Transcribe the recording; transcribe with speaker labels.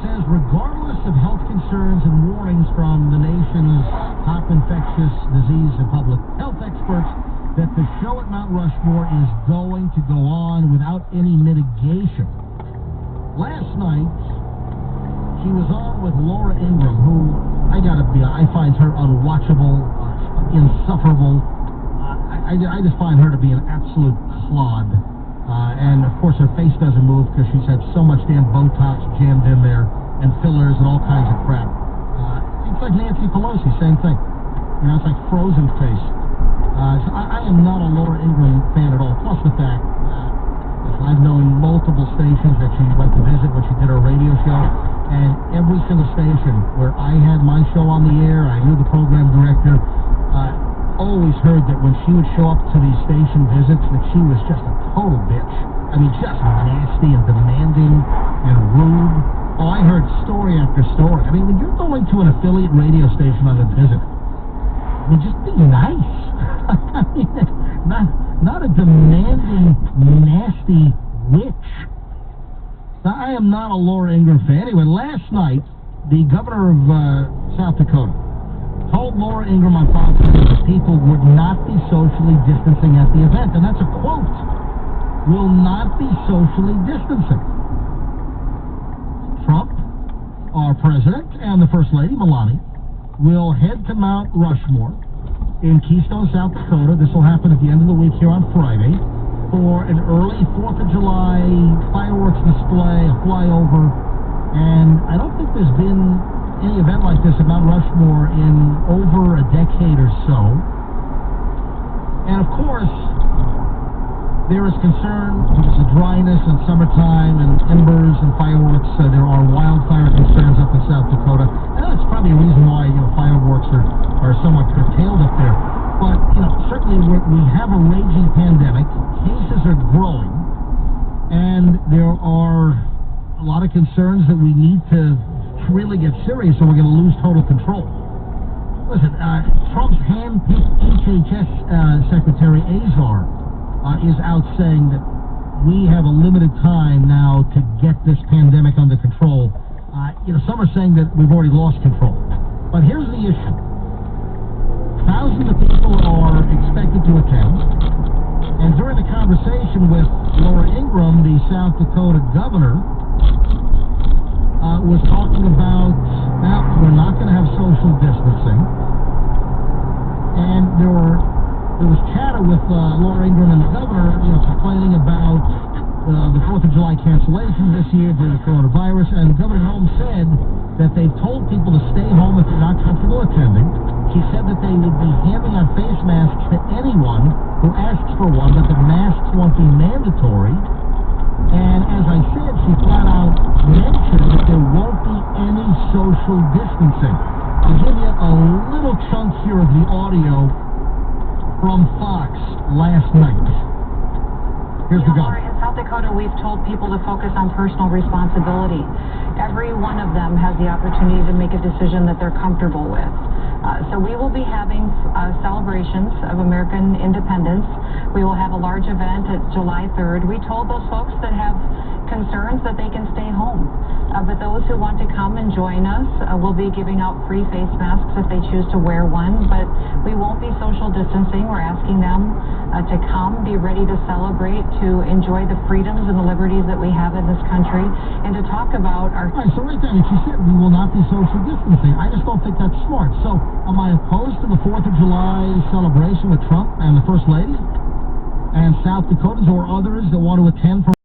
Speaker 1: says regardless of health concerns and warnings from the nation's top infectious disease and public health experts, that the show at Mount Rushmore is going to go on without any mitigation. Last night, she was on with Laura Ingraham, who, I find her unwatchable, insufferable. I just find her to be an absolute clod. And, of course, her face doesn't move because she's had so much damn Botox jammed in there and fillers and all kinds of crap. It's like Nancy Pelosi, same thing. You know, it's like frozen face. So I am not a Laura Ingraham fan at all. Plus the fact I've known multiple stations that she went to visit when she did her radio show. And every single station where I had my show on the air, I knew the program director, always heard that when she would show up to these station visits that she was just a total bitch. I mean, just nasty and demanding and rude. Oh, I heard story after story. I mean, when you're going to an affiliate radio station on a visit, I mean, just be nice. I mean, not a demanding, nasty witch. Now, I am not a Laura Ingraham fan. Anyway, last night, the governor of South Dakota told Laura Ingraham on Fox that people would not be socially distancing at the event. And that's a quote. Will not be socially distancing. Trump, our president, and the First Lady, Melania, will head to Mount Rushmore in Keystone, South Dakota. This will happen at the end of the week here on Friday for an early 4th of July fireworks display, a flyover. And I don't think there's been any event like this at Mount Rushmore in over a decade or so. And of course, there is concern because of dryness and summertime and embers and fireworks. There are wildfire concerns up in South Dakota. And that's probably a reason why, fireworks are somewhat curtailed up there. But, certainly we have a raging pandemic. Cases are growing. And there are a lot of concerns that we need to really get serious or we're going to lose total control. Listen, Trump's hand-picked HHS Secretary Azar is out saying that we have a limited time now to get this pandemic under control. Some are saying that we've already lost control. But here's the issue. Thousands of people are expected to attend. And during the conversation with Laura Ingraham, the South Dakota governor, was talking about, now, we're not going to have social distancing. And there was chatter with Laura Ingraham and the governor, complaining about the 4th of July cancellation this year due to coronavirus. And Governor Holmes said that they've told people to stay home if they're not comfortable attending. She said that they would be handing out face masks to anyone who asks for one, but the masks won't be mandatory. And as I said, she flat out mentioned that there won't be any social distancing. I'll give you a little chunk here of the audio from Fox last night. Here's the governor.
Speaker 2: In South Dakota, we've told people to focus on personal responsibility. Every one of them has the opportunity to make a decision that they're comfortable with. So we will be having celebrations of American independence. We will have a large event at July 3rd. We told those folks that have concerns that they can stay home. But those who want to come and join us, we'll be giving out free face masks if they choose to wear one. But we won't be social distancing. We're asking them to come, be ready to celebrate, to enjoy the freedoms and the liberties that we have in this country, and to talk about our...
Speaker 1: All right, so right there, she said we will not be social distancing. I just don't think that's smart. So am I opposed to the 4th of July celebration with Trump and the First Lady and South Dakotans or others that want to attend for